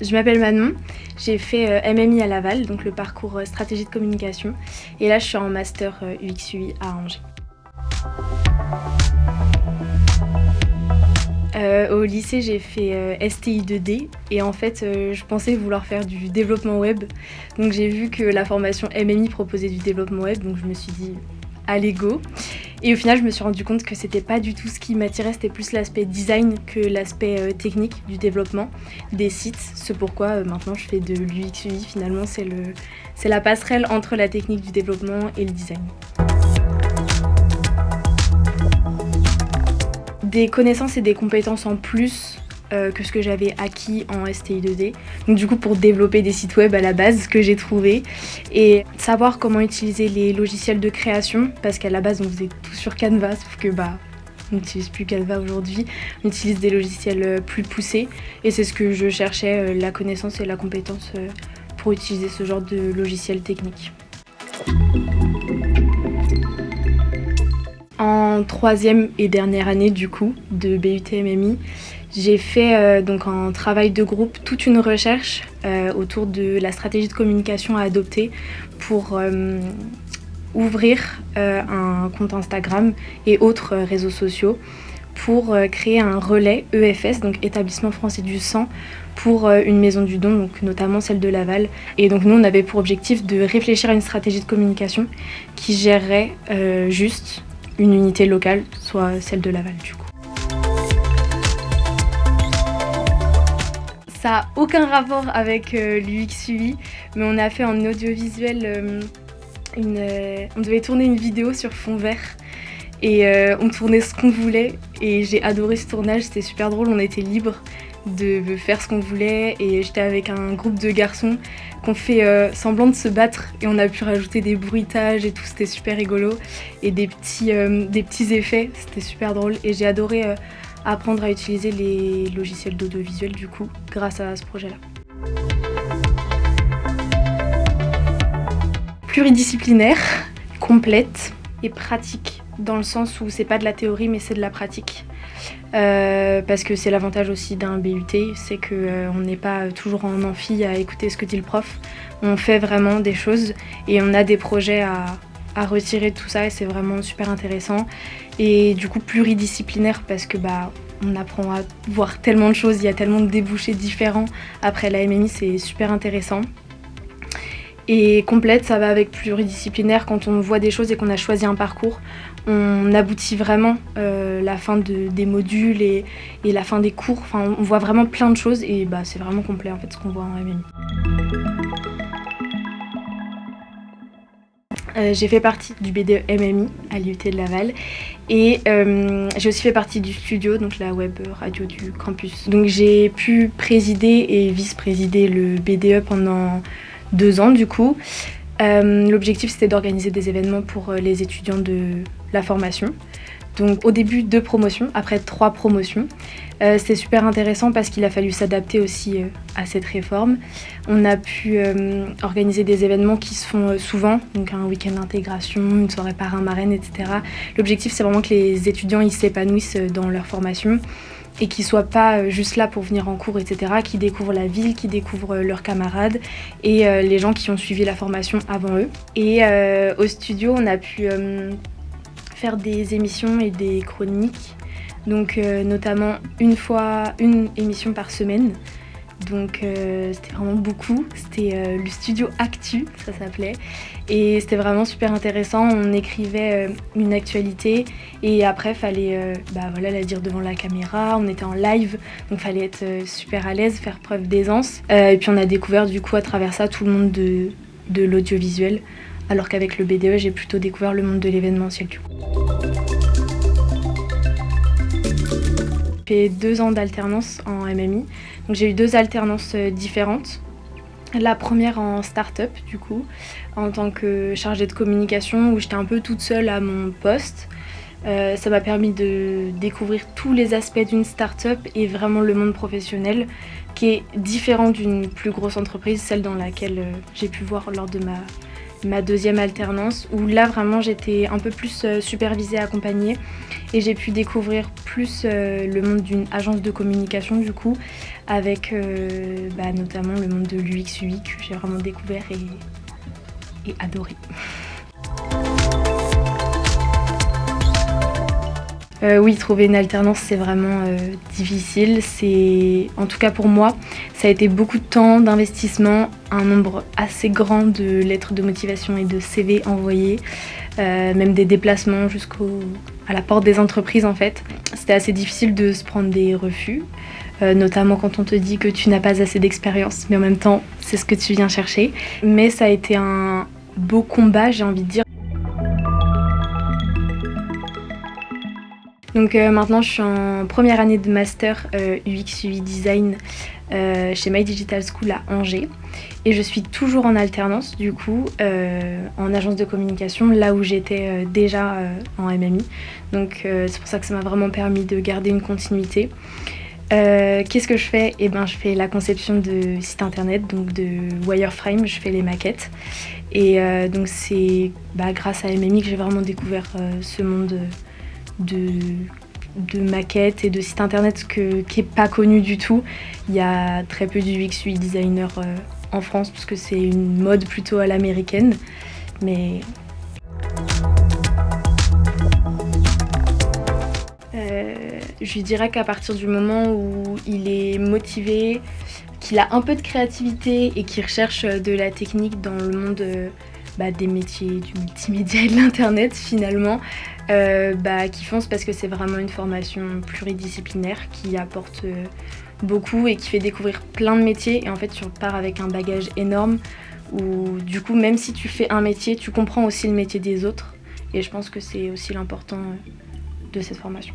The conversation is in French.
Je m'appelle Manon, j'ai fait MMI à Laval, donc le parcours stratégie de communication. Et là, je suis en master UX/UI à Angers. Au lycée, j'ai fait STI 2D et en fait, je pensais vouloir faire du développement web. Donc j'ai vu que la formation MMI proposait du développement web, donc je me suis dit allez go. Et au final, je me suis rendu compte que c'était pas du tout ce qui m'attirait, c'était plus l'aspect design que l'aspect technique du développement des sites. C'est pourquoi maintenant je fais de l'UX/UI. Finalement, c'est la passerelle entre la technique du développement et le design. Des connaissances et des compétences en plus que ce que j'avais acquis en STI 2D. Donc du coup pour développer des sites web à la base, ce que j'ai trouvé, et savoir comment utiliser les logiciels de création, parce qu'à la base on faisait tout sur Canva, sauf que on n'utilise plus Canva aujourd'hui, on utilise des logiciels plus poussés, et c'est ce que je cherchais, la connaissance et la compétence pour utiliser ce genre de logiciel technique. En troisième et dernière année du coup de BUT MMI, j'ai fait donc en travail de groupe toute une recherche autour de la stratégie de communication à adopter pour ouvrir un compte Instagram et autres réseaux sociaux pour créer un relais EFS, donc Établissement Français du Sang, pour une maison du don, donc notamment celle de Laval. Et donc nous, on avait pour objectif de réfléchir à une stratégie de communication qui gérerait juste une unité locale, soit celle de Laval du coup. Ça n'a aucun rapport avec l'UX/UI, mais on a fait en audiovisuel, on devait tourner une vidéo sur fond vert et on tournait ce qu'on voulait et j'ai adoré ce tournage, c'était super drôle, on était libre de faire ce qu'on voulait et j'étais avec un groupe de garçons qu'on fait semblant de se battre et on a pu rajouter des bruitages et tout, c'était super rigolo et des petits effets, c'était super drôle et j'ai adoré apprendre à utiliser les logiciels d'audiovisuel du coup grâce à ce projet-là. Pluridisciplinaire, complète et pratique dans le sens où c'est pas de la théorie mais c'est de la pratique. Parce que c'est l'avantage aussi d'un BUT, c'est qu'on n'est pas toujours en amphi à écouter ce que dit le prof. On fait vraiment des choses et on a des projets à retirer de tout ça et c'est vraiment super intéressant. Et du coup pluridisciplinaire parce que on apprend à voir tellement de choses, il y a tellement de débouchés différents après la MMI, c'est super intéressant. Et complète, ça va avec pluridisciplinaire, quand on voit des choses et qu'on a choisi un parcours, on aboutit vraiment la fin des modules et la fin des cours, enfin on voit vraiment plein de choses et c'est vraiment complet en fait ce qu'on voit en MMI. J'ai fait partie du BDE MMI à l'IUT de Laval et j'ai aussi fait partie du studio, donc la web radio du campus. Donc j'ai pu présider et vice-présider le BDE pendant 2 ans du coup. L'objectif c'était d'organiser des événements pour les étudiants de la formation. Donc au début 2 promotions, après 3 promotions. C'était super intéressant parce qu'il a fallu s'adapter aussi à cette réforme. On a pu organiser des événements qui se font souvent, donc un week-end d'intégration, une soirée parrain-marraine, etc. L'objectif c'est vraiment que les étudiants ils s'épanouissent dans leur formation et qu'ils ne soient pas juste là pour venir en cours, etc., qui découvrent la ville, qui découvrent leurs camarades et les gens qui ont suivi la formation avant eux. Et au studio, on a pu faire des émissions et des chroniques, donc notamment une émission par semaine. Donc c'était vraiment beaucoup, c'était le studio Actu, ça s'appelait, et c'était vraiment super intéressant, on écrivait une actualité et après il fallait la dire devant la caméra, on était en live, donc il fallait être super à l'aise, faire preuve d'aisance, et puis on a découvert du coup à travers ça tout le monde de l'audiovisuel, alors qu'avec le BDE j'ai plutôt découvert le monde de l'événementiel du coup. J'ai fait 2 ans d'alternance en MMI, donc j'ai eu 2 alternances différentes. La première en start-up du coup, en tant que chargée de communication où j'étais un peu toute seule à mon poste. Ça m'a permis de découvrir tous les aspects d'une start-up et vraiment le monde professionnel qui est différent d'une plus grosse entreprise, celle dans laquelle j'ai pu voir lors de ma ma deuxième alternance où là vraiment j'étais un peu plus supervisée, accompagnée et j'ai pu découvrir plus le monde d'une agence de communication du coup avec notamment le monde de l'UX UI que j'ai vraiment découvert et adoré. Oui, trouver une alternance c'est vraiment difficile. En tout cas pour moi, ça a été beaucoup de temps, d'investissement, un nombre assez grand de lettres de motivation et de CV envoyés, même des déplacements à la porte des entreprises en fait. C'était assez difficile de se prendre des refus, notamment quand on te dit que tu n'as pas assez d'expérience, mais en même temps c'est ce que tu viens chercher. Mais ça a été un beau combat, j'ai envie de dire. Donc maintenant je suis en première année de master UX UI Design chez My Digital School à Angers et je suis toujours en alternance du coup en agence de communication là où j'étais déjà en MMI. Donc c'est pour ça que ça m'a vraiment permis de garder une continuité. Qu'est-ce que je fais ? Je fais la conception de sites internet, donc de wireframe, je fais les maquettes. Et donc c'est grâce à MMI que j'ai vraiment découvert ce monde de maquettes et de sites internet qui est pas connu du tout. Il y a très peu d'UX UI designers en France parce que c'est une mode plutôt à l'américaine. Mais je dirais qu'à partir du moment où il est motivé, qu'il a un peu de créativité et qu'il recherche de la technique dans le monde des métiers du multimédia et de l'internet finalement, qui fonce parce que c'est vraiment une formation pluridisciplinaire qui apporte beaucoup et qui fait découvrir plein de métiers et en fait tu repars avec un bagage énorme où du coup même si tu fais un métier, tu comprends aussi le métier des autres et je pense que c'est aussi l'important de cette formation.